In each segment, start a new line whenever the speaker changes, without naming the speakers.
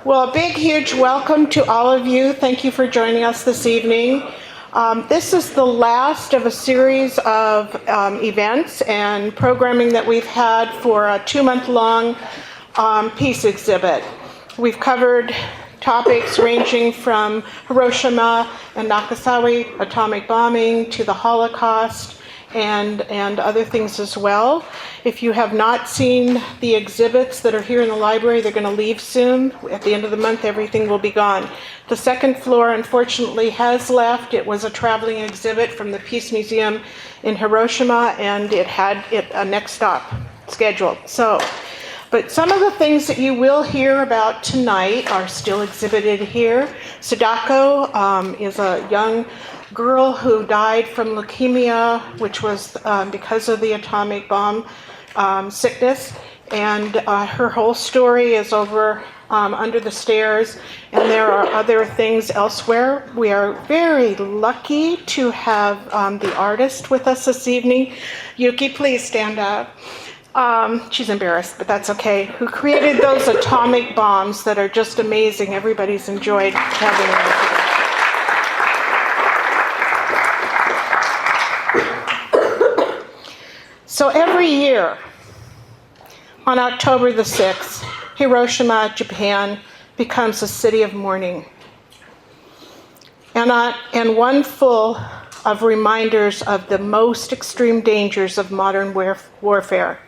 Well, a big, huge welcome to all of you. Thank you for joining us this evening. This is the last of a series of events and programming that we've had for a 2-month-long peace exhibit. We've covered topics ranging from Hiroshima and Nagasaki, atomic bombing, to the Holocaust, and other things as well. If you have not seen the exhibits that are here in the library, they're going to leave soon. At the end of the month, everything will be gone. The second floor, unfortunately, has left. It was a traveling exhibit from the Peace Museum in Hiroshima, and it had a next stop scheduled. But some of the things that you will hear about tonight are still exhibited here. Sadako is a young girl who died from leukemia, which was because of the atomic bomb sickness, and her whole story is over under the stairs, and there are other things elsewhere. We are very lucky to have the artist with us this evening. Yuki, please stand up. She's embarrassed, but that's okay. Who created those atomic bombs that are just amazing. Everybody's enjoyed having them. So every year, on October the 6th, Hiroshima, Japan, becomes a city of mourning. And one full of reminders of the most extreme dangers of modern warfare.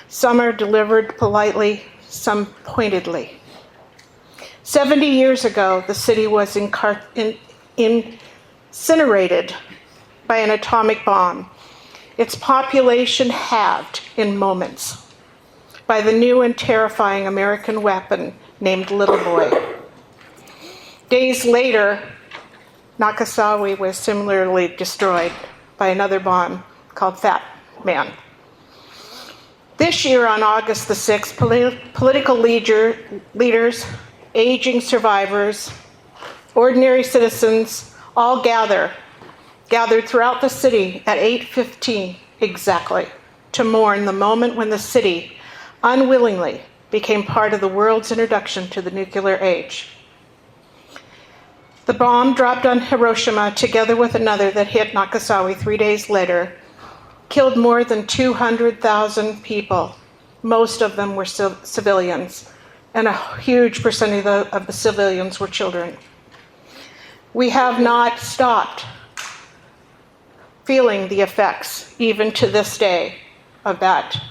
Some are delivered politely, some pointedly. 70 years ago, the city was incinerated by an atomic bomb. Its population halved in moments by the new and terrifying American weapon named Little Boy. Days later, Nagasaki was similarly destroyed by another bomb called Fat Man. This year on August the 6th, political leaders, aging survivors, ordinary citizens all gathered throughout the city at 8:15 exactly to mourn the moment when the city unwillingly became part of the world's introduction to the nuclear age. The bomb dropped on Hiroshima, together with another that hit Nagasaki 3 days later, killed more than 200,000 people. Most of them were civilians, and a huge percentage of the civilians were children. We have not stopped feeling the effects, even to this day, of that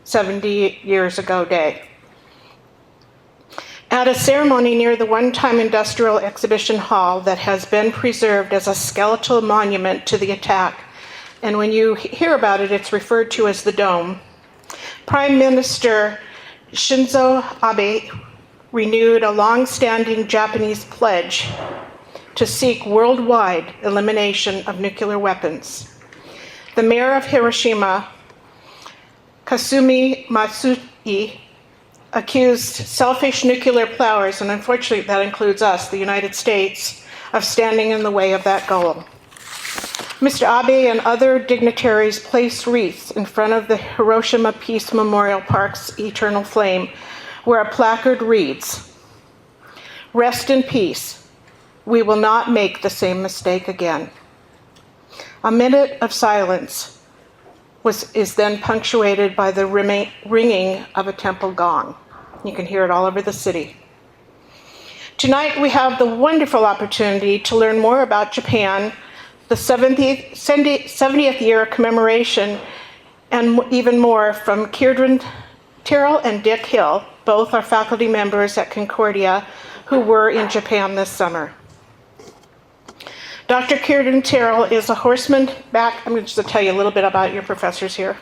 70 years ago day. At a ceremony near the one-time industrial exhibition hall that has been preserved as a skeletal monument to the attack, and when you hear about it, it's referred to as the Dome, Prime Minister Shinzo Abe renewed a long-standing Japanese pledge to seek worldwide elimination of nuclear weapons. The mayor of Hiroshima, Kasumi Matsui, accused selfish nuclear powers, and unfortunately that includes us, the United States, of standing in the way of that goal. Mr. Abe and other dignitaries placed wreaths in front of the Hiroshima Peace Memorial Park's eternal flame, where a placard reads, "Rest in peace. We will not make the same mistake again." A minute of silence is then punctuated by the ringing of a temple gong. You can hear it all over the city. Tonight we have the wonderful opportunity to learn more about Japan, the 70th year commemoration, and even more from Ceiridwen Terrill and Dick Hill. Both are faculty members at Concordia who were in Japan this summer. Dr. Ceiridwen Terrill is a horseman I'm going to tell you a little bit about your professors here.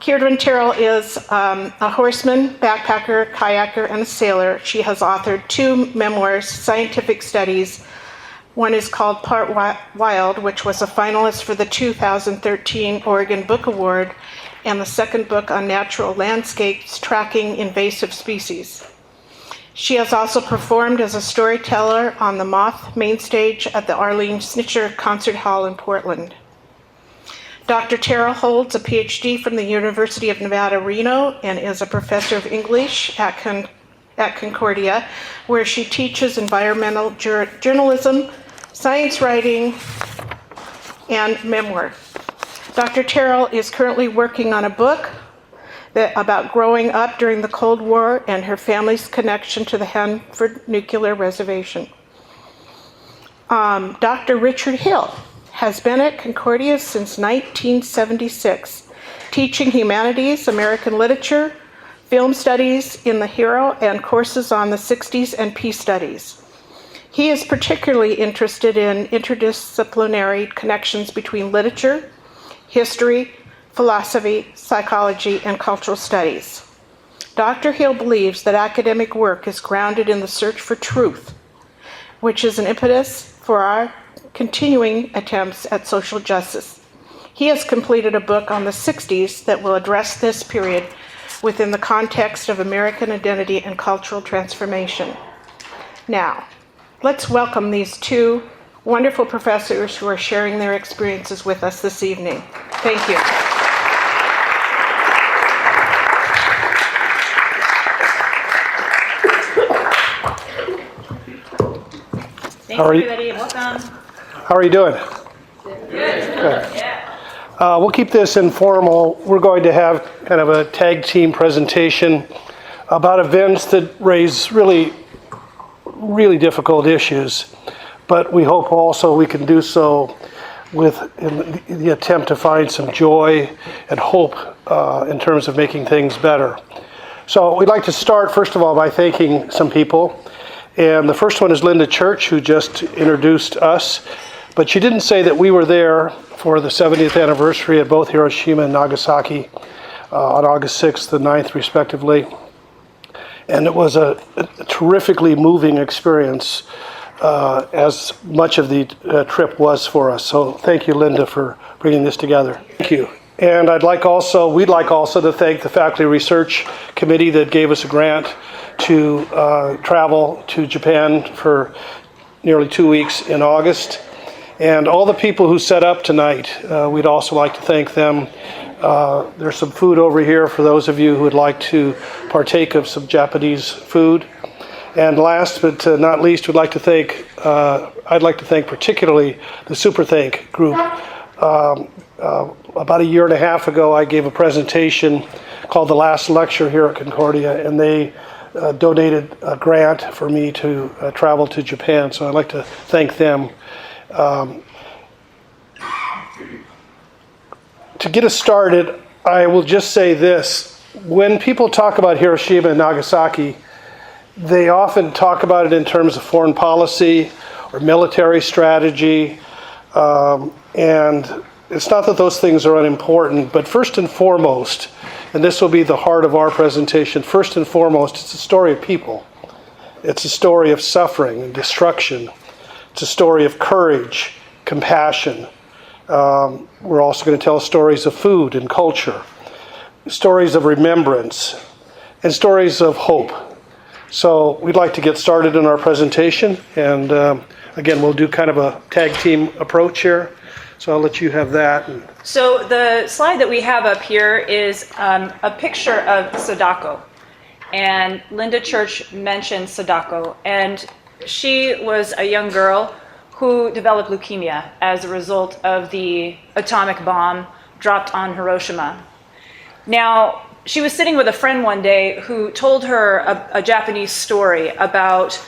Ceiridwen Terrill is a horseman, backpacker, kayaker, and a sailor. She has authored 2 memoirs, scientific studies. One is called Part Wild, which was a finalist for the 2013 Oregon Book Award, and the second book on natural landscapes tracking invasive species. She has also performed as a storyteller on the Moth main stage at the Arlene Snitcher Concert Hall in Portland. Dr. Terrill holds a PhD from the University of Nevada, Reno, and is a professor of English at at Concordia, where she teaches environmental journalism, science writing, and memoir. Dr. Terrill is currently working on a book about growing up during the Cold War and her family's connection to the Hanford Nuclear Reservation. Dr. Richard Hill has been at Concordia since 1976, teaching humanities, American literature, film studies in the Hero, and courses on the 60s and peace studies. He is particularly interested in interdisciplinary connections between literature, history, philosophy, psychology, and cultural studies. Dr. Hill believes that academic work is grounded in the search for truth, which is an impetus for our continuing attempts at social justice. He has completed a book on the 60s that will address this period within the context of American identity and cultural transformation. Now, let's welcome these two wonderful professors who are sharing their experiences with us this evening. Thank you.
Thanks, everybody. Welcome.
How are you doing?
Good.
Yeah. We'll keep this informal. We're going to have kind of a tag team presentation about events that raise really difficult issues, but we hope also we can do so in the attempt to find some joy and hope in terms of making things better. So we'd like to start, first of all, by thanking some people. And the first one is Linda Church, who just introduced us. But she didn't say that we were there for the 70th anniversary at both Hiroshima and Nagasaki on August 6th and 9th, respectively. And it was a terrifically moving experience, as much of the trip was for us. So thank you, Linda, for bringing this together. Thank you. And we'd like also to thank the Faculty Research Committee that gave us a grant to travel to Japan for nearly 2 weeks in August. And all the people who set up tonight, we'd also like to thank them. There's some food over here for those of you who would like to partake of some Japanese food. And last but not least, I'd like to thank particularly the Super Thank group. About a year and a half ago, I gave a presentation called The Last Lecture here at Concordia, and they donated a grant for me to travel to Japan. So I'd like to thank them. To get us started, I will just say this. When people talk about Hiroshima and Nagasaki, they often talk about it in terms of foreign policy or military strategy. And it's not that those things are unimportant, but first and foremost, and this will be the heart of our presentation, first and foremost, it's a story of people. It's a story of suffering and destruction. It's a story of courage, compassion. We're also going to tell stories of food and culture, stories of remembrance, and stories of hope. So we'd like to get started in our presentation, and again, we'll do kind of a tag team approach here. So I'll let you have that.
So the slide that we have up here is a picture of Sadako. And Linda Church mentioned Sadako. And she was a young girl who developed leukemia as a result of the atomic bomb dropped on Hiroshima. Now, she was sitting with a friend one day who told her a Japanese story about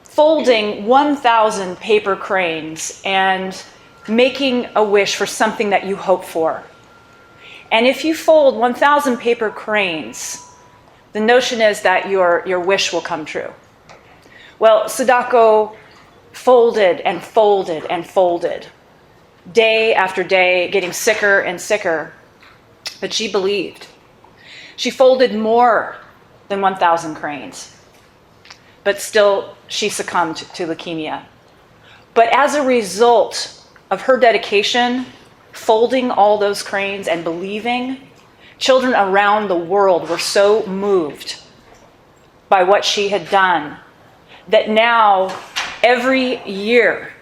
folding 1,000 paper cranes and making a wish for something that you hope for. And if you fold 1,000 paper cranes, the notion is that your wish will come true. Well, Sadako folded and folded and folded, day after day, getting sicker and sicker, but she believed. She folded more than 1,000 cranes, but still she succumbed to leukemia. But as a result of her dedication, folding all those cranes and believing, children around the world were so moved by what she had done that now every year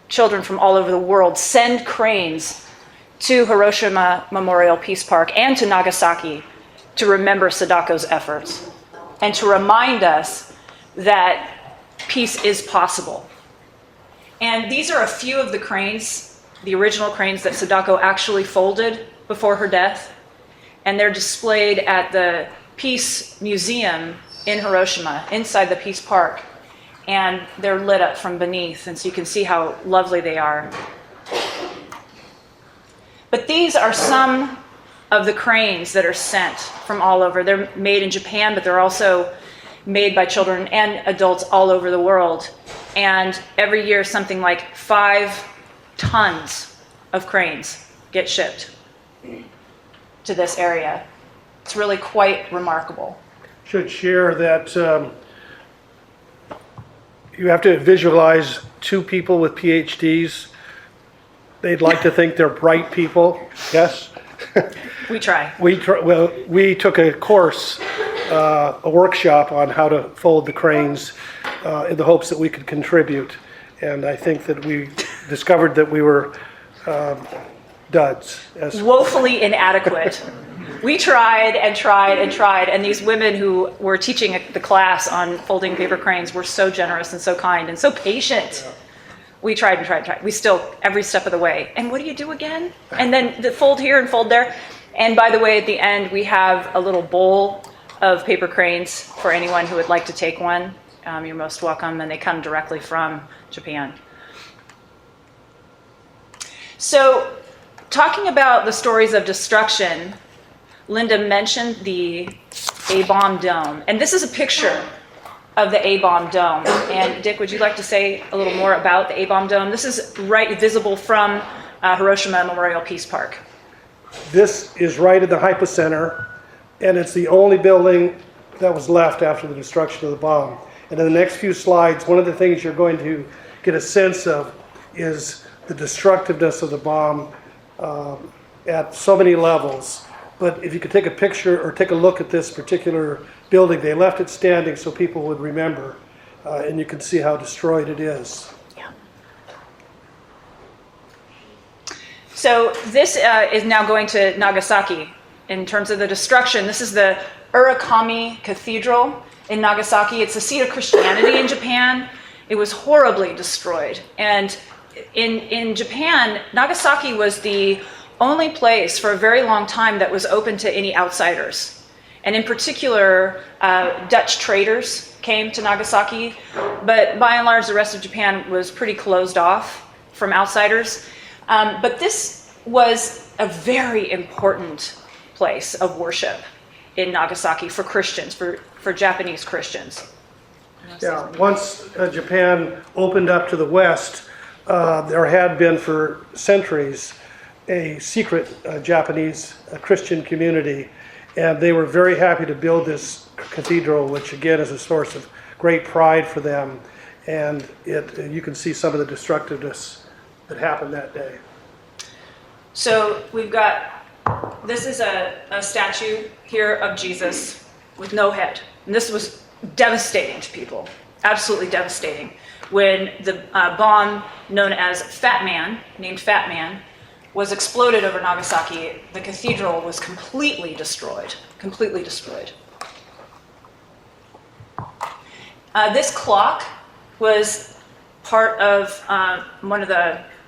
children from all over the world send cranes to Hiroshima Memorial Peace Park and to Nagasaki to remember Sadako's efforts. and to remind us that peace is possible. And these are a few of the cranes, the original cranes that Sadako actually folded before her death. And they're displayed at the Peace Museum in Hiroshima, inside the Peace Park. And they're lit up from beneath, and so you can see how lovely they are. But these are some of the cranes that are sent from all over. They're made in Japan, but they're also made by children and adults all over the world. And every year, something like 5 tons of cranes get shipped to this area. It's really quite remarkable.
Should share that you have to visualize 2 people with PhDs. They'd like to think they're bright people. Yes?
We try.
We took a course, a workshop on how to fold the cranes in the hopes that we could contribute. And I think that we discovered that we were duds.
Woefully inadequate. We tried and tried and tried, and these women who were teaching the class on folding paper cranes were so generous and so kind and so patient. Yeah. We tried and tried and tried. We still, every step of the way. And what do you do again? And then the fold here and fold there. And by the way, at the end, we have a little bowl of paper cranes for anyone who would like to take one. You're most welcome, and they come directly from Japan. So, talking about the stories of destruction, Linda mentioned the A-bomb dome. And this is a picture of the A-bomb dome. And Dick, would you like to say a little more about the A-bomb dome? This is right visible from Hiroshima Memorial Peace Park.
This is right in the hypocenter, and it's the only building that was left after the destruction of the bomb. And in the next few slides, one of the things you're going to get a sense of is the destructiveness of the bomb at so many levels. But if you could take a picture or take a look at this particular building, they left it standing so people would remember, and you can see how destroyed it is.
Yeah. So this is now going to Nagasaki in terms of the destruction. This is the Urakami Cathedral in Nagasaki. It's the seat of Christianity in Japan. It was horribly destroyed. And in Japan, Nagasaki was the only place for a very long time that was open to any outsiders. And in particular, Dutch traders came to Nagasaki, but by and large, the rest of Japan was pretty closed off from outsiders. But this was a very important place of worship in Nagasaki for Christians, for Japanese Christians.
Yeah, once Japan opened up to the West, there had been for centuries a secret Japanese Christian community, and they were very happy to build this cathedral, which again is a source of great pride for them. And you can see some of the destructiveness that happened that day.
So we've got, this is a statue here of Jesus with no head. And this was devastating to people, absolutely devastating. When the bomb known as Fat Man, named Fat Man, was exploded over Nagasaki, the cathedral was completely destroyed, completely destroyed. This clock was part of one of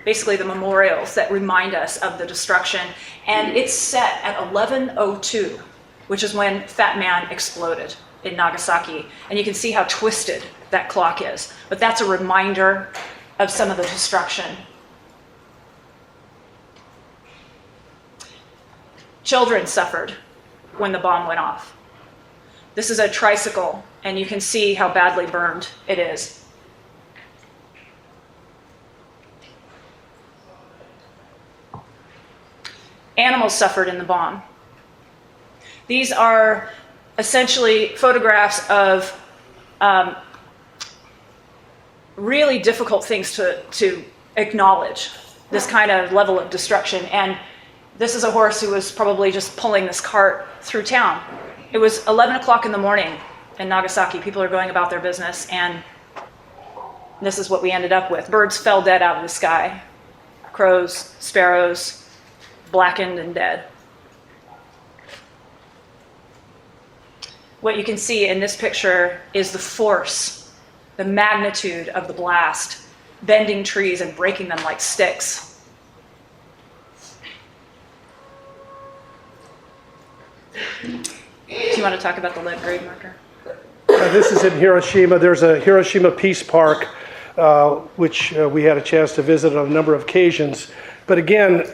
basically the memorials that remind us of the destruction, and it's set at 11:02, which is when Fat Man exploded in Nagasaki, and you can see how twisted that clock is. But that's a reminder of some of the destruction. Children suffered when the bomb went off. This is a tricycle, and you can see how badly burned it is. Animals suffered in the bomb. These are essentially photographs of really difficult things to acknowledge, this kind of level of destruction. And this is a horse who was probably just pulling this cart through town. It was 11 o'clock in the morning in Nagasaki. People are going about their business, and this is what we ended up with. Birds fell dead out of the sky. Crows, sparrows, blackened and dead. What you can see in this picture is the force, the magnitude of the blast, bending trees and breaking them like sticks. Do you want to talk about the lead grave marker?
This is in Hiroshima. There's a Hiroshima Peace Park, which we had a chance to visit on a number of occasions. But again,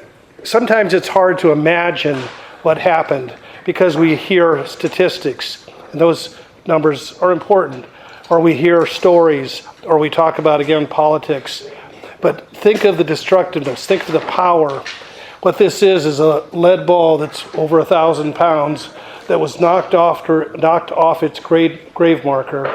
sometimes it's hard to imagine what happened because we hear statistics, and those numbers are important, or we hear stories, or we talk about, again, politics. But think of the destructiveness, think of the power. What this is a lead ball that's over 1,000 pounds that was knocked off its grave marker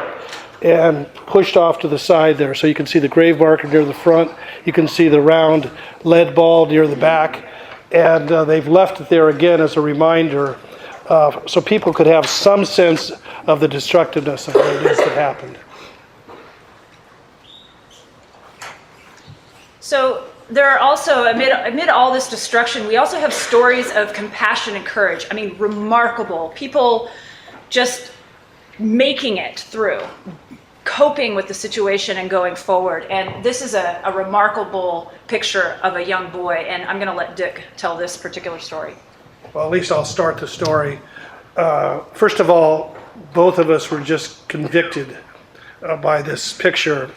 and pushed off to the side there. So you can see the grave marker near the front. You can see the round lead ball near the back. And they've left it there again as a reminder so people could have some sense of the destructiveness of what it is that happened.
So there are also, amid all this destruction, we also have stories of compassion and courage. I mean, remarkable. People just making it through, coping with the situation and going forward. And this is a remarkable picture of a young boy. And I'm going to let Dick tell this particular story.
Well, at least I'll start the story. First of all, both of us were just convicted by this picture.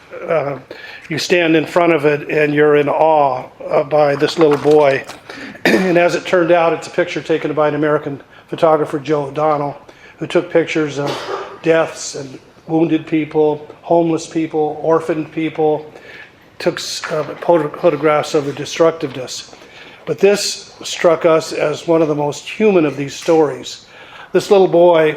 You stand in front of it and you're in awe by this little boy. And as it turned out, it's a picture taken by an American photographer, Joe O'Donnell, who took pictures of deaths and wounded people, homeless people, orphaned people, took photographs of the destructiveness. But this struck us as one of the most human of these stories. This little boy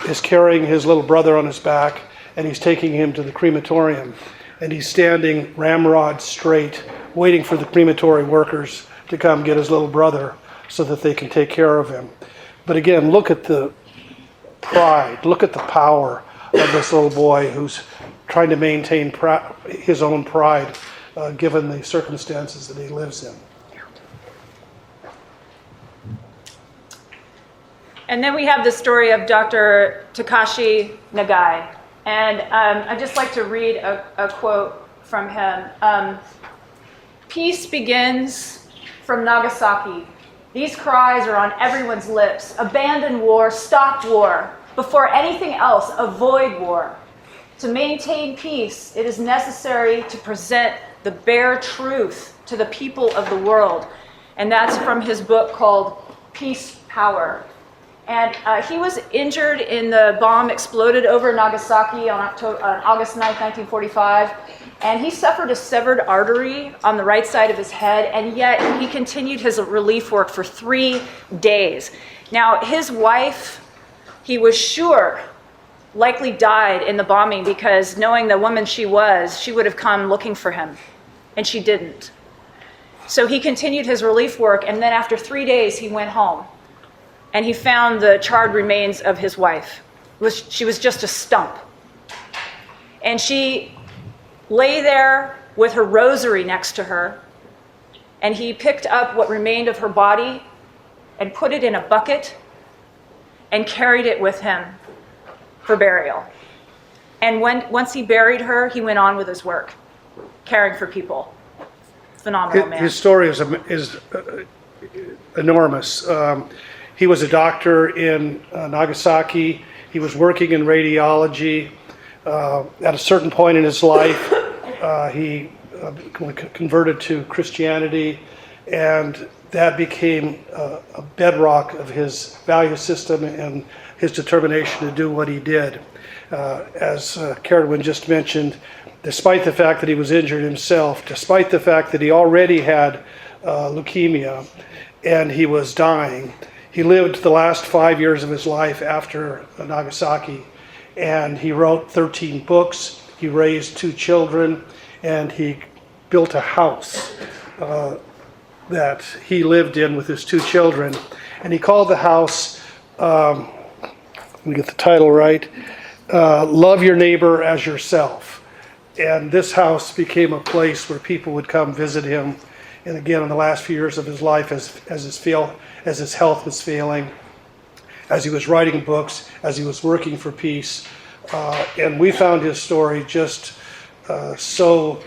is carrying his little brother on his back, and he's taking him to the crematorium. And he's standing ramrod straight, waiting for the crematory workers to come get his little brother so that they can take care of him. But again, look at the pride, look at the power of this little boy who's trying to maintain his own pride given the circumstances that he lives in.
And then we have the story of Dr. Takashi Nagai. And I'd just like to read a quote from him. Peace begins from Nagasaki. These cries are on everyone's lips. Abandon war, stop war. Before anything else, avoid war. To maintain peace, it is necessary to present the bare truth to the people of the world. And that's from his book called Peace Power. And he was injured in the bomb exploded over Nagasaki on August 9th, 1945. And he suffered a severed artery on the right side of his head, and yet he continued his relief work for 3 days. Now, his wife, he was sure, likely died in the bombing because knowing the woman she was, she would have come looking for him, and she didn't. So he continued his relief work, and then after 3 days, he went home. And he found the charred remains of his wife. She was just a stump. And she lay there with her rosary next to her. And he picked up what remained of her body and put it in a bucket and carried it with him for burial. And once he buried her, he went on with his work, caring for people. Phenomenal man.
His story is enormous. He was a doctor in Nagasaki. He was working in radiology. At a certain point in his life, he converted to Christianity, and that became a bedrock of his value system and his determination to do what he did. As Ceiridwen just mentioned, despite the fact that he was injured himself, despite the fact that he already had leukemia and he was dying, he lived the last 5 years of his life after Nagasaki, and he wrote 13 books, he raised 2 children, and he built a house that he lived in with his 2 children. And he called the house, let me get the title right, Love Your Neighbor as Yourself. And this house became a place where people would come visit him. And again, in the last few years of his life, as his health was failing, as he was writing books, as he was working for peace. And we found his story just so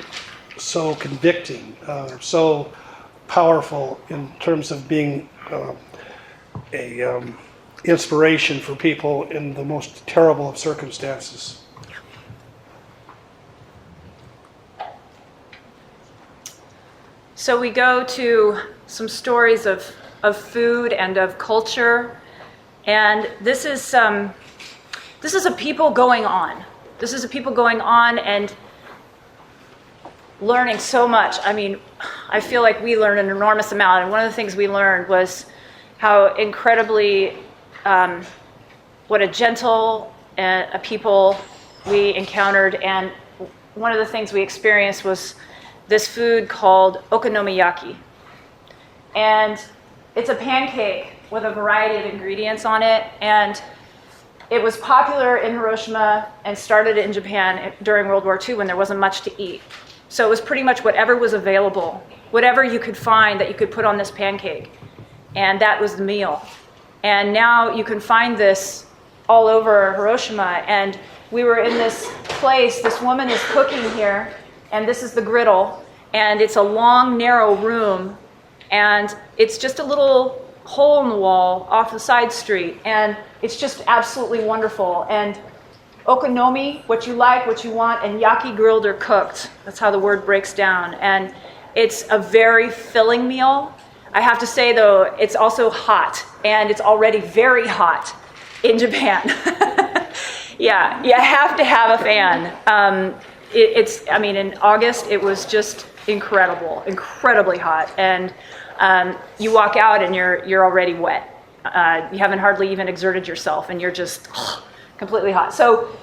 convicting, so powerful in terms of being a inspiration for people in the most terrible of circumstances.
So we go to some stories of food and of culture, and this is a people going on. This is a people going on and learning so much. I mean, I feel like we learned an enormous amount, and one of the things we learned was how incredibly, what a gentle a people we encountered, and one of the things we experienced was this food called okonomiyaki. And it's a pancake with a variety of ingredients on it, and it was popular in Hiroshima and started in Japan during World War II when there wasn't much to eat. So it was pretty much whatever was available, whatever you could find that you could put on this pancake, and that was the meal. And now you can find this all over Hiroshima, and we were in this place, this woman is cooking here, and this is the griddle, and it's a long, narrow room, and it's just a little hole in the wall off the side street, and it's just absolutely wonderful. And okonomi, what you like, what you want, and yaki, grilled or cooked. That's how the word breaks down. And it's a very filling meal. I have to say, though, it's also hot, and it's already very hot in Japan. Yeah, you have to have a fan. I mean, in August, it was just incredible, incredibly hot. And you walk out and you're already wet. You haven't hardly even exerted yourself, and you're just completely hot. So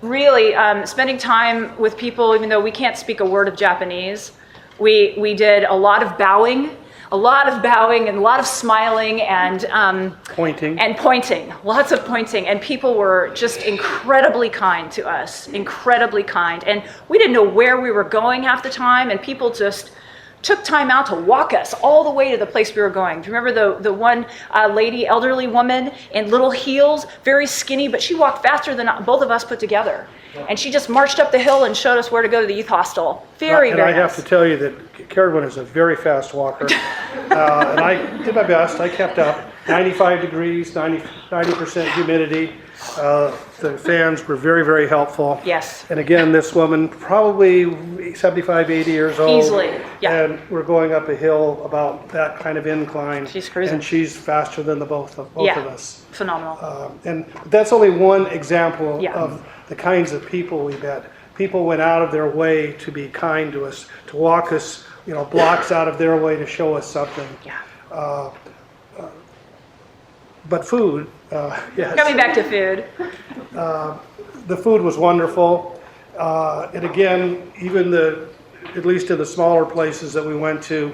really, spending time with people, even though we can't speak a word of Japanese, we did a lot of bowing and a lot of smiling and
Pointing.
And pointing, lots of pointing. And people were just incredibly kind to us, incredibly kind. And we didn't know where we were going half the time, and people just took time out to walk us all the way to the place we were going. Do you remember the one lady, elderly woman in little heels, very skinny, but she walked faster than both of us put together. And she just marched up the hill and showed us where to go to the youth hostel. Very
And
very
I
nice.
have to tell you that Ceiridwen is a very fast walker. And I did my best. I kept up. 95 degrees, 90% humidity. The fans were very, very helpful.
Yes.
And again, this woman, probably 75, 80 years old.
Easily, yeah.
And we're going up a hill about that kind of incline.
She's cruising.
And she's faster than the both of
Yeah.
us.
Phenomenal.
And that's only one example
Yeah.
of the kinds of people we met. People went out of their way to be kind to us, to walk us, blocks out of their way to show us something.
Yeah.
But food, yes.
Coming back to food.
The food was wonderful. And again, even at least in the smaller places that we went to,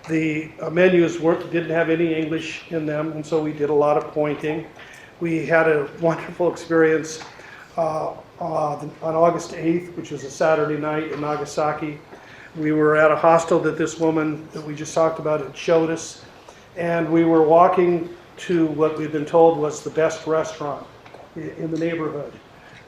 the menus didn't have any English in them, and so we did a lot of pointing. We had a wonderful experience on August 8th, which was a Saturday night in Nagasaki. We were at a hostel that this woman that we just talked about had showed us, and we were walking to what we'd been told was the best restaurant in the neighborhood.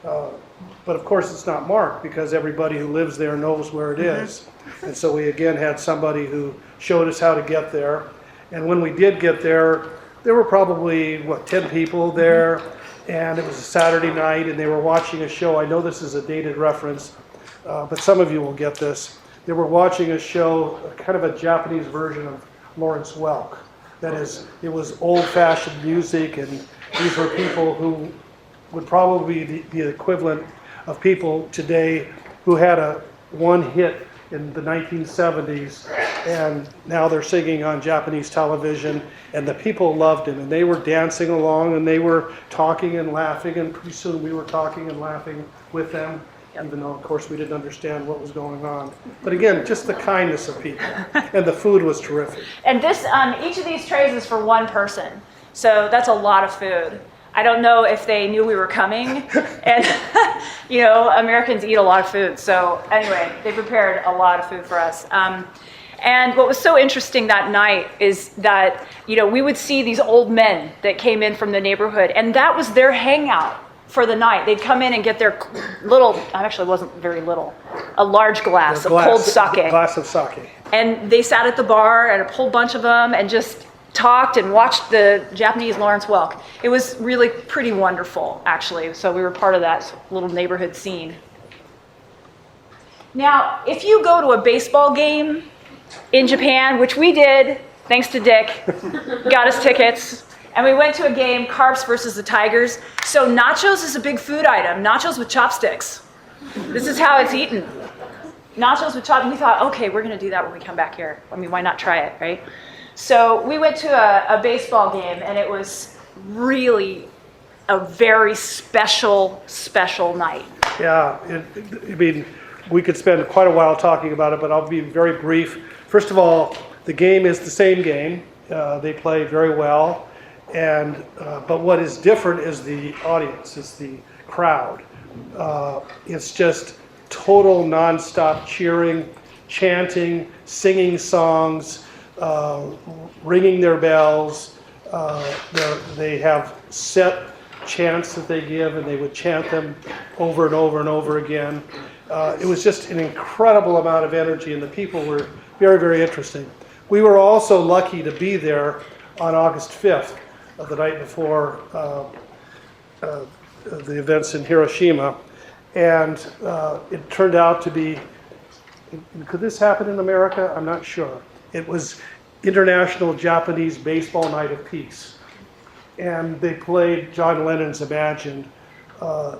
But of course it's not marked because everybody who lives there knows where it is. And so we again had somebody who showed us how to get there. And when we did get there were probably, 10 people there, and it was a Saturday night and they were watching a show. I know this is a dated reference, but some of you will get this. They were watching a show, kind of a Japanese version of Lawrence Welk. That is, it was old-fashioned music, and these were people who would probably be the equivalent of people today who had one hit in the 1970s, and now they're singing on Japanese television, and the people loved him, and they were dancing along, and they were talking and laughing, and pretty soon we were talking and laughing with them, even though, of course, we didn't understand what was going on. But again, just the kindness of people, and the food was terrific.
And this, each of these trays is for one person, so that's a lot of food. I don't know if they knew we were coming, and Americans eat a lot of food. So anyway, they prepared a lot of food for us. And what was so interesting that night is that, we would see these old men that came in from the neighborhood, and that was their hangout for the night. They'd come in and get their actually it wasn't very little, a large glass of cold sake.
Glass of sake.
And they sat at the bar, and a whole bunch of them, and just talked and watched the Japanese Lawrence Welk. It was really pretty wonderful, actually. So we were part of that little neighborhood scene. Now, if you go to a baseball game in Japan, which we did, thanks to Dick, got us tickets, and we went to a game, Carps versus the Tigers. So nachos is a big food item, nachos with chopsticks. This is how it's eaten. Nachos with chopsticks. We thought, okay, we're going to do that when we come back here. I mean, why not try it, right? So we went to a baseball game, and it was really a very special, special night.
Yeah, we could spend quite a while talking about it, but I'll be very brief. First of all, the game is the same game. They play very well, but what is different is the audience, is the crowd. It's just total nonstop cheering, chanting, singing songs, ringing their bells. They have set chants that they give, and they would chant them over and over and over again. It was just an incredible amount of energy, and the people were very, very interesting. We were also lucky to be there on August 5th, the night before the events in Hiroshima, and it turned out to be, could this happen in America? I'm not sure. It was International Japanese Baseball Night of Peace, and they played John Lennon's Imagine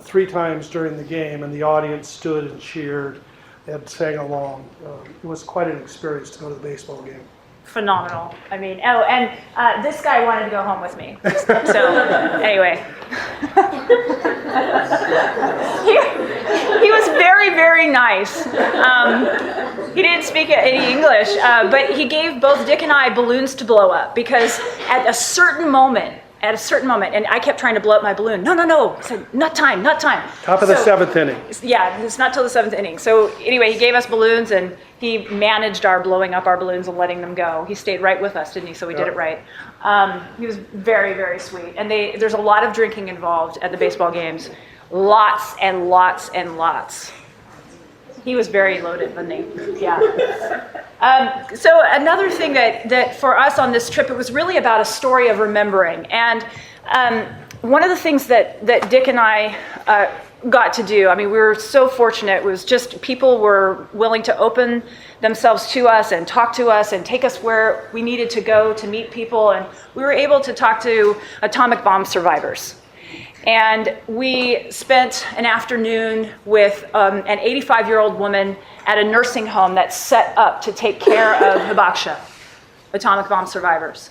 3 times during the game, and the audience stood and cheered and sang along. It was quite an experience to go to the baseball game.
Phenomenal. I mean, and this guy wanted to go home with me. So, anyway. he was very, very nice. He didn't speak any English, but he gave both Dick and I balloons to blow up, because at a certain moment, and I kept trying to blow up my balloon. No. I said, not time.
Top of the 7th inning.
Yeah, it's not till the 7th inning. So anyway, he gave us balloons, and he managed our blowing up our balloons and letting them go. He stayed right with us, didn't he? So we did it right. He was very, very sweet. And there's a lot of drinking involved at the baseball games. Lots and lots and lots. He was very loaded, wasn't he? Yeah. So another thing that for us on this trip, it was really about a story of remembering. And one of the things that Dick and I got to do, I mean, we were so fortunate, was just people were willing to open themselves to us and talk to us and take us where we needed to go to meet people. And we were able to talk to atomic bomb survivors. And we spent an afternoon with an 85-year-old woman at a nursing home that's set up to take care of hibakusha, atomic bomb survivors.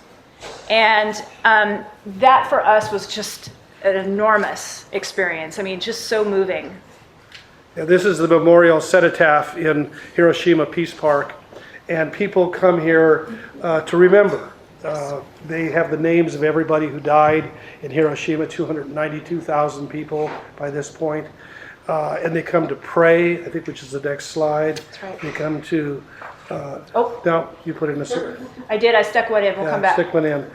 And that for us was just an enormous experience. I mean, just so moving.
Yeah, this is the memorial cenotaph in Hiroshima Peace Park, and people come here to remember. They have the names of everybody who died in Hiroshima, 292,000 people by this point. And they come to pray, I think, which is the next slide.
That's right.
They come to, no, you put in a...
I did, I stuck one in, we'll come back.
Stick one in.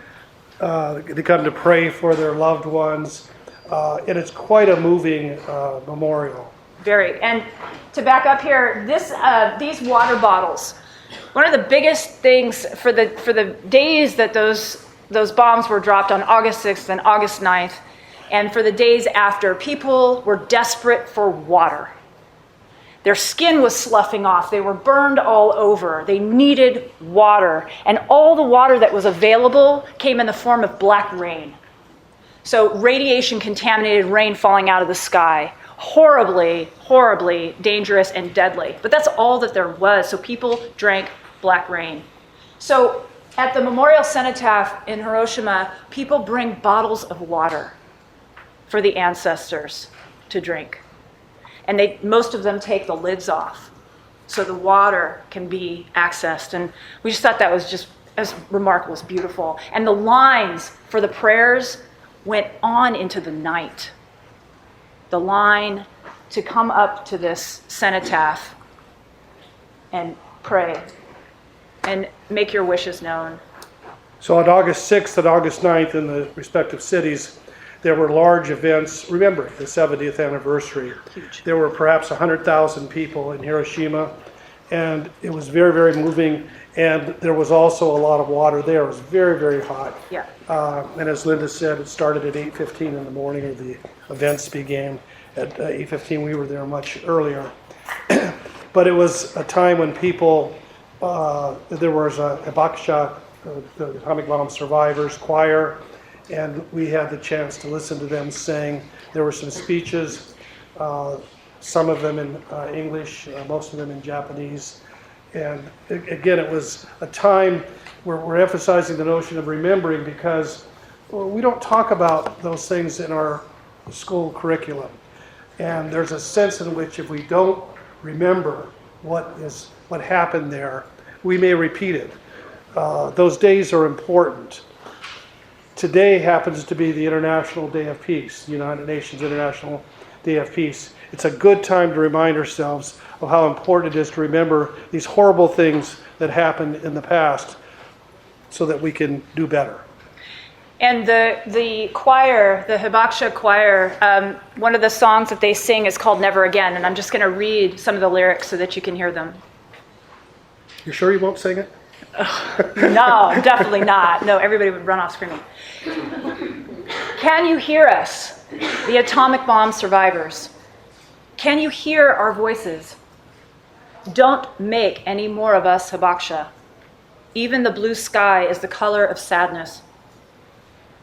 They come to pray for their loved ones. And it's quite a moving memorial.
Very, and to back up here, these water bottles, one of the biggest things for the days that those bombs were dropped on August 6th and August 9th, and for the days after, people were desperate for water. Their skin was sloughing off. They were burned all over. They needed water. And all the water that was available came in the form of black rain. So radiation contaminated rain falling out of the sky. Horribly, horribly dangerous and deadly. But that's all that there was. So people drank black rain. So at the memorial cenotaph in Hiroshima, people bring bottles of water for the ancestors to drink. And most of them take the lids off so the water can be accessed. And we just thought that was just as remarkable, as beautiful. And the lines for the prayers went on into the night. The line to come up to this cenotaph and pray. and make your wishes known.
So on August 6th and August 9th in the respective cities, there were large events. Remember, the 70th anniversary.
Huge.
There were perhaps 100,000 people in Hiroshima, and it was very, very moving. And there was also a lot of water there. It was very, very hot.
Yeah.
And as Linda said, it started at 8:15 in the morning, or the events began at 8:15. We were there much earlier. But it was a time when people, there was a Hibakusha, the atomic bomb survivors choir, and we had the chance to listen to them sing. There were some speeches, some of them in English, most of them in Japanese. And again, it was a time where we're emphasizing the notion of remembering, because we don't talk about those things in our school curriculum. And there's a sense in which if we don't remember what happened there, we may repeat it. Those days are important. Today happens to be the International Day of Peace, United Nations International Day of Peace. It's a good time to remind ourselves of how important it is to remember these horrible things that happened in the past so that we can do better.
And the choir, the Hibakusha choir, one of the songs that they sing is called Never Again, and I'm just going to read some of the lyrics so that you can hear them.
You sure you won't sing it?
No, definitely not. No, everybody would run off screaming. Can you hear us, the atomic bomb survivors? Can you hear our voices? Don't make any more of us Hibakusha. Even the blue sky is the color of sadness.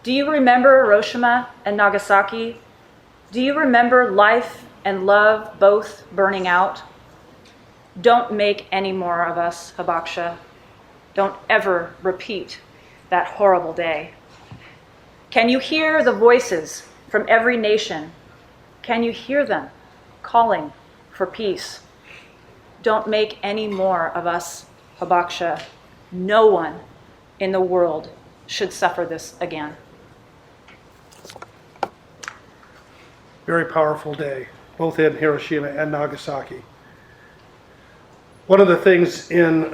Do you remember Hiroshima and Nagasaki? Do you remember life and love both burning out? Don't make any more of us Hibakusha. Don't ever repeat that horrible day. Can you hear the voices from every nation? Can you hear them calling for peace? Don't make any more of us Hibakusha. No one in the world should suffer this again.
Very powerful day, both in Hiroshima and Nagasaki. One of the things in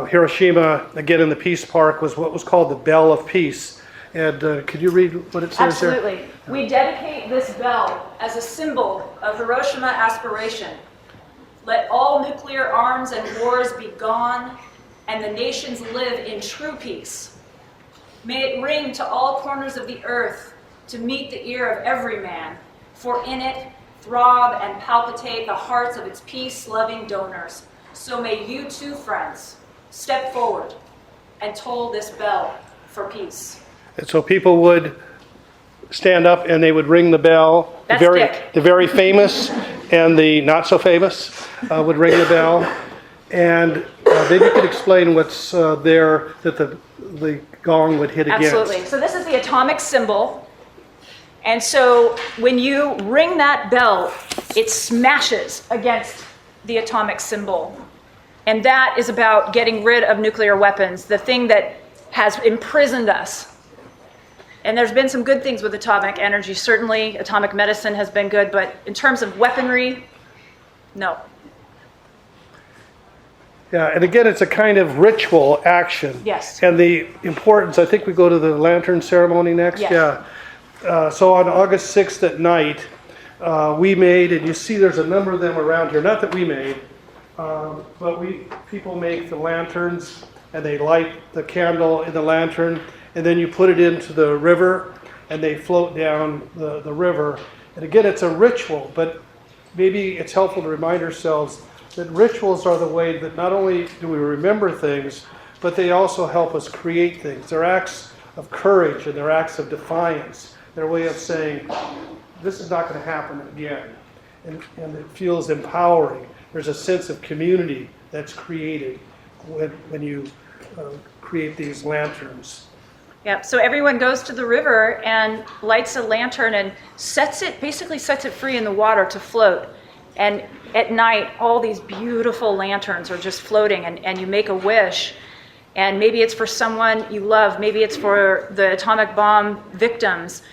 Hiroshima, again in the Peace Park, was what was called the Bell of Peace. And could you read what it says there?
Absolutely. We dedicate this bell as a symbol of Hiroshima aspiration. Let all nuclear arms and wars be gone, and the nations live in true peace. May it ring to all corners of the earth to meet the ear of every man, for in it throb and palpitate the hearts of its peace-loving donors. So may you too, friends, step forward and toll this bell for peace.
And so people would stand up and they would ring the bell.
That's Dick.
The very famous and the not so famous would ring the bell. And maybe you could explain what's there that the gong would hit against.
Absolutely. So this is the atomic symbol. And so when you ring that bell, it smashes against the atomic symbol. And that is about getting rid of nuclear weapons, the thing that has imprisoned us. And there's been some good things with atomic energy. Certainly, atomic medicine has been good, but in terms of weaponry, no.
Yeah, and again, it's a kind of ritual action.
Yes.
And the importance, I think we go to the lantern ceremony next.
Yes.
Yeah. So on August 6th at night, we made, and you see there's a number of them around here, not that we made, but people make the lanterns, and they light the candle in the lantern, and then you put it into the river, and they float down the river. And again, it's a ritual, but maybe it's helpful to remind ourselves that rituals are the way that not only do we remember things, but they also help us create things. They're acts of courage, and they're acts of defiance. They're a way of saying, this is not going to happen again. And it feels empowering. There's a sense of community that's created when you create these lanterns.
Yeah, so everyone goes to the river and lights a lantern and basically sets it free in the water to float. And at night, all these beautiful lanterns are just floating, and you make a wish. And maybe it's for someone you love, maybe it's for the atomic bomb victims,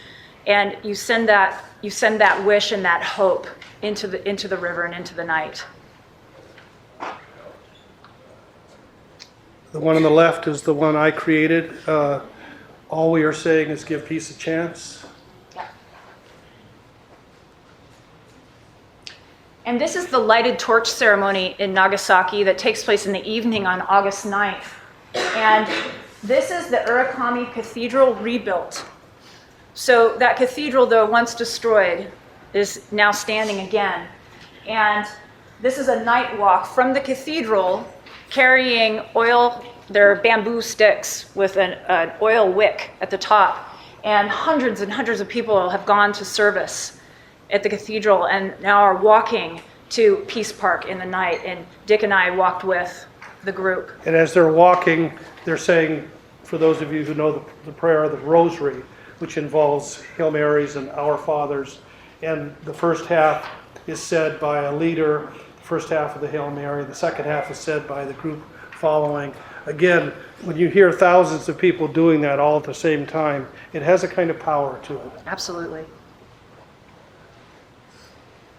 and you send that wish and that hope into the river and into the night.
The one on the left is the one I created. All we are saying is give peace a chance.
Yeah. And this is the lighted torch ceremony in Nagasaki that takes place in the evening on August 9th. And this is the Urakami Cathedral rebuilt. So that cathedral, though once destroyed, is now standing again. And this is a night walk from the cathedral carrying oil. There are bamboo sticks with an oil wick at the top. And hundreds of people have gone to service at the cathedral and now are walking to Peace Park in the night. And Dick and I walked with the group.
And as they're walking, they're saying, for those of you who know the prayer of the Rosary, which involves Hail Marys and Our Fathers, and the first half is said by a leader, the first half of the Hail Mary, the second half is said by the group following. Again, when you hear thousands of people doing that all at the same time, it has a kind of power to it.
Absolutely.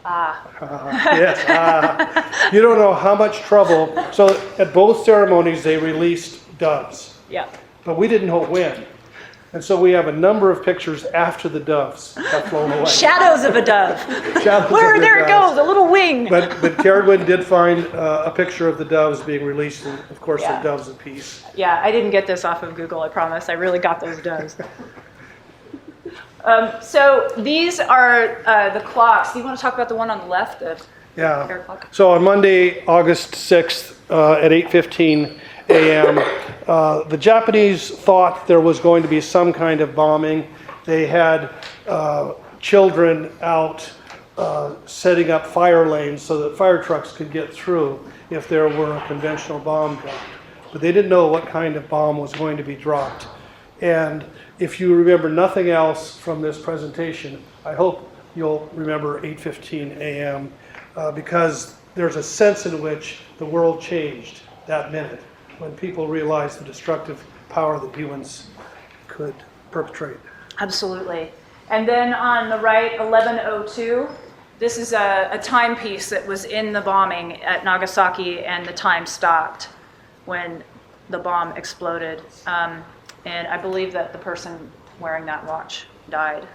Yes. You don't know how much trouble. So at both ceremonies, they released doves.
Yeah.
But we didn't know when. And so we have a number of pictures after the doves have flown away.
Shadows of a dove.
Shadows
Where
of the
there it
doves.
goes, a little wing.
But Ceiridwen did find a picture of the doves being released, and of course
Yeah.
the doves of peace.
Yeah, I didn't get this off of Google, I promise. I really got those doves. So these are the clocks. Do you want to talk about the one on the left? The
Yeah.
air clock?
So on Monday, August 6th at 8:15 a.m., the Japanese thought there was going to be some kind of bombing. They had children out setting up fire lanes so that fire trucks could get through if there were a conventional bomb dropped. But they didn't know what kind of bomb was going to be dropped. And if you remember nothing else from this presentation, I hope you'll remember 8:15 a.m. Because there's a sense in which the world changed that minute when people realized the destructive power that humans could perpetrate.
Absolutely. And then on the right, 11:02. This is a timepiece that was in the bombing at Nagasaki, and the time stopped when the bomb exploded. And I believe that the person wearing that watch died.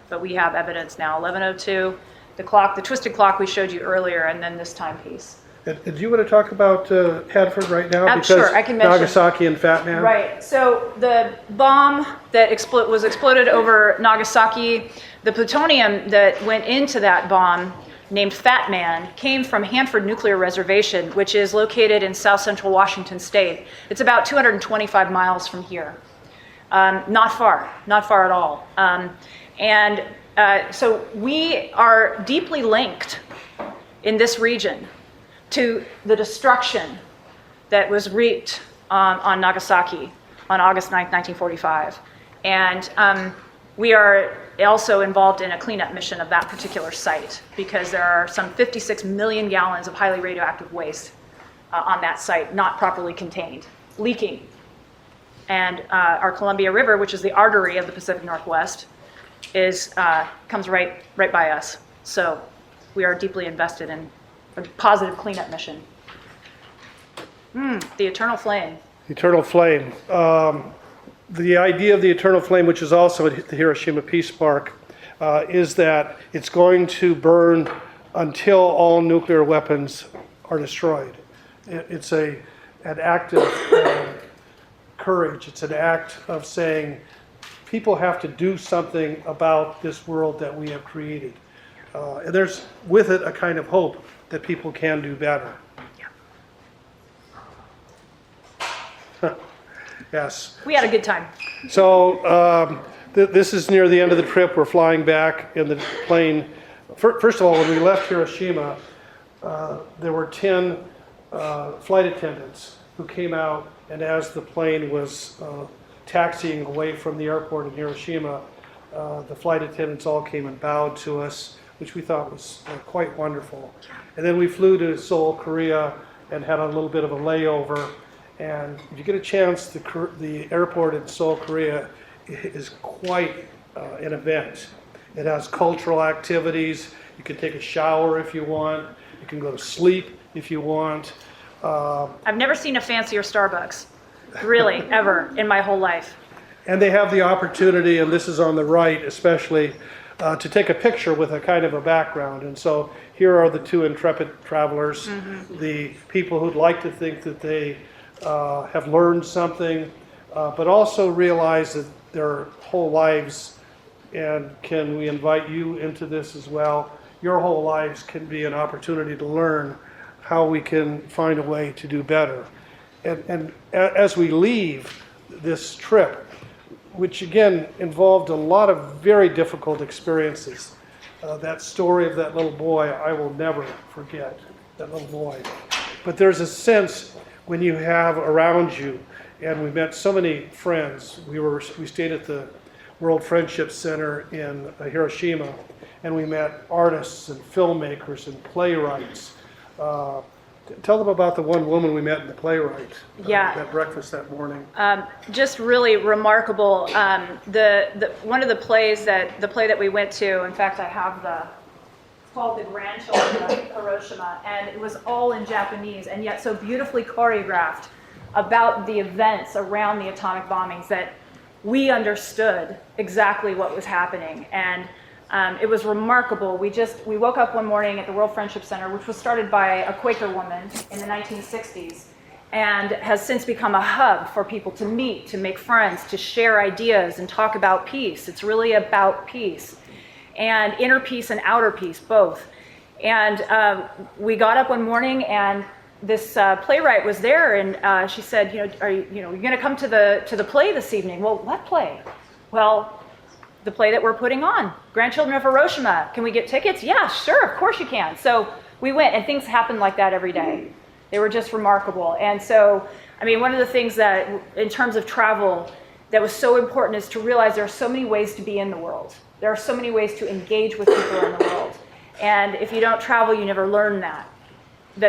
But we have evidence now. 11:02, the clock, the twisted clock we showed you earlier, and then this timepiece.
And do you want to talk about Hanford right now?
Sure, I can mention.
Nagasaki and Fat Man?
Right. So the bomb that was exploded over Nagasaki, the plutonium that went into that bomb, named Fat Man, came from Hanford Nuclear Reservation, which is located in south central Washington state. It's about 225 miles from here. Not far at all. So we are deeply linked in this region to the destruction that was wreaked on Nagasaki on August 9th, 1945. And we are also involved in a cleanup mission of that particular site because there are some 56 million gallons of highly radioactive waste on that site, not properly contained, leaking. And our Columbia River, which is the artery of the Pacific Northwest, comes right by us. So we are deeply invested in a positive cleanup mission. The eternal flame.
Eternal flame. The idea of the eternal flame, which is also at the Hiroshima Peace Park, is that it's going to burn until all nuclear weapons are destroyed. It's an act of courage. It's an act of saying people have to do something about this world that we have created. And there's with it a kind of hope that people can do better. Yes.
We had a good time.
So this is near the end of the trip. We're flying back in the plane. First of all, when we left Hiroshima, there were 10 flight attendants who came out, and as the plane was taxiing away from the airport in Hiroshima, the flight attendants all came and bowed to us, which we thought was quite wonderful. And then we flew to Seoul, Korea, and had a little bit of a layover. And if you get a chance, the airport in Seoul, Korea is quite an event. It has cultural activities. You can take a shower if you want. You can go to sleep if you want.
I've never seen a fancier Starbucks, really, ever in my whole life.
And they have the opportunity, and this is on the right especially, to take a picture with a kind of a background. And so here are the two intrepid travelers, the people who'd like to think that they have learned something, but also realize that their whole lives, and can we invite you into this as well, your whole lives can be an opportunity to learn how we can find a way to do better. And as we leave this trip, which again involved a lot of very difficult experiences, that story of that little boy, I will never forget, that little boy. But there's a sense when you have around you, and we met so many friends. We stayed at the World Friendship Center in Hiroshima, and we met artists and filmmakers and playwrights. Tell them about the one woman we met in the playwright at breakfast that morning.
Just really remarkable. One of the play that we went to, in fact, I have it's called The Grandchildren of Hiroshima, and it was all in Japanese, and yet so beautifully choreographed about the events around the atomic bombings that we understood exactly what was happening. And it was remarkable. We woke up one morning at the World Friendship Center, which was started by a Quaker woman in the 1960s, and has since become a hub for people to meet, to make friends, to share ideas and talk about peace. It's really about peace, and inner peace and outer peace, both. And we got up one morning, and this playwright was there, and she said, "Are you going to come to the play this evening?" Well, what play? Well, the play that we're putting on, Grandchildren of Hiroshima. Can we get tickets? Yeah, sure, of course you can. So we went, and things happened like that every day. They were just remarkable. And so, I mean, one of the things that, in terms of travel, that was so important is to realize there are so many ways to be in the world. There are so many ways to engage with people in the world. And if you don't travel, you never learn that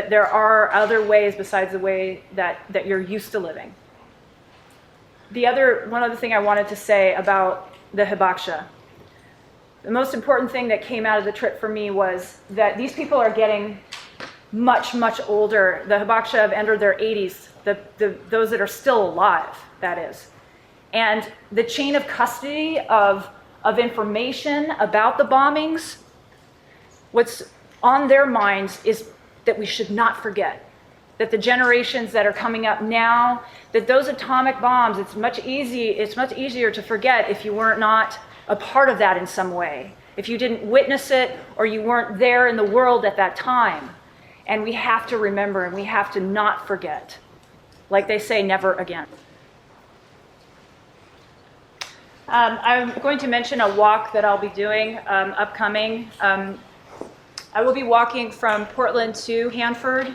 there are other ways besides the way that you're used to living. One other thing I wanted to say about the hibakusha. The most important thing that came out of the trip for me was that these people are getting much, much older. The hibakusha have entered their 80s, those that are still alive, that is. And the chain of custody of information about the bombings, what's on their minds is that we should not forget. That the generations that are coming up now, that those atomic bombs, it's much easier to forget if you were not a part of that in some way, if you didn't witness it or you weren't there in the world at that time. And we have to remember, and we have to not forget. Like they say, never again. I'm going to mention a walk that I'll be doing upcoming. I will be walking from Portland to Hanford,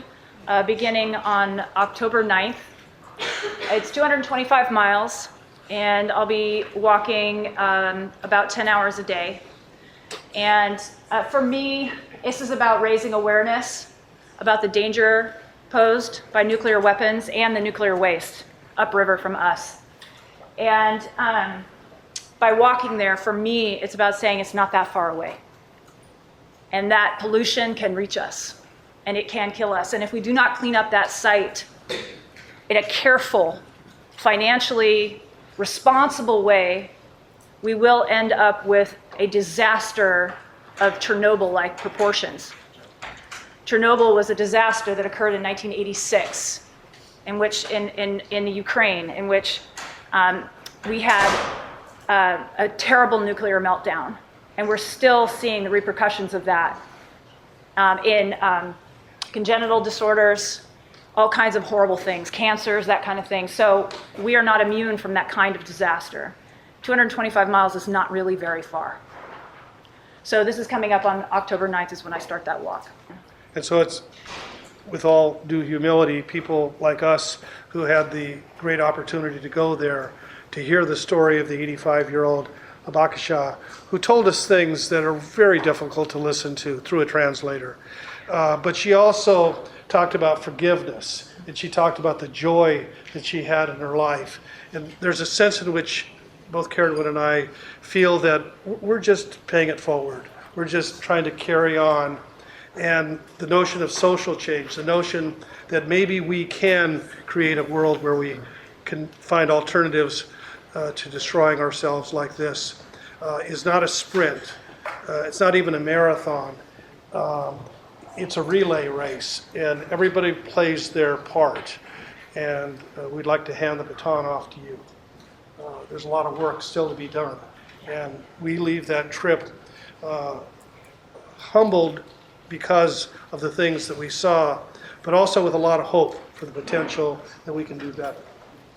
beginning on October 9th. It's 225 miles, and I'll be walking about 10 hours a day. And for me, this is about raising awareness about the danger posed by nuclear weapons and the nuclear waste upriver from us. And by walking there, for me, it's about saying it's not that far away. And that pollution can reach us. And it can kill us. And if we do not clean up that site in a careful, financially responsible way, we will end up with a disaster of Chernobyl-like proportions. Chernobyl was a disaster that occurred in 1986, in which in the Ukraine, in which we had a terrible nuclear meltdown, and we're still seeing the repercussions of that in congenital disorders, all kinds of horrible things, cancers, that kind of thing. So we are not immune from that kind of disaster. 225 miles is not really very far. So this is coming up on October 9th is when I start that walk.
And so it's, with all due humility, people like us who had the great opportunity to go there, to hear the story of the 85-year-old hibakusha, who told us things that are very difficult to listen to through a translator. But she also talked about forgiveness, and she talked about the joy that she had in her life. And there's a sense in which both Ceiridwen and I feel that we're just paying it forward. We're just trying to carry on. and the notion of social change, the notion that maybe we can create a world where we can find alternatives to destroying ourselves like this, is not a sprint. It's not even a marathon. It's a relay race, and everybody plays their part. And we'd like to hand the baton off to you. There's a lot of work still to be done, and we leave that trip humbled because of the things that we saw, but also with a lot of hope for the potential that we can do better.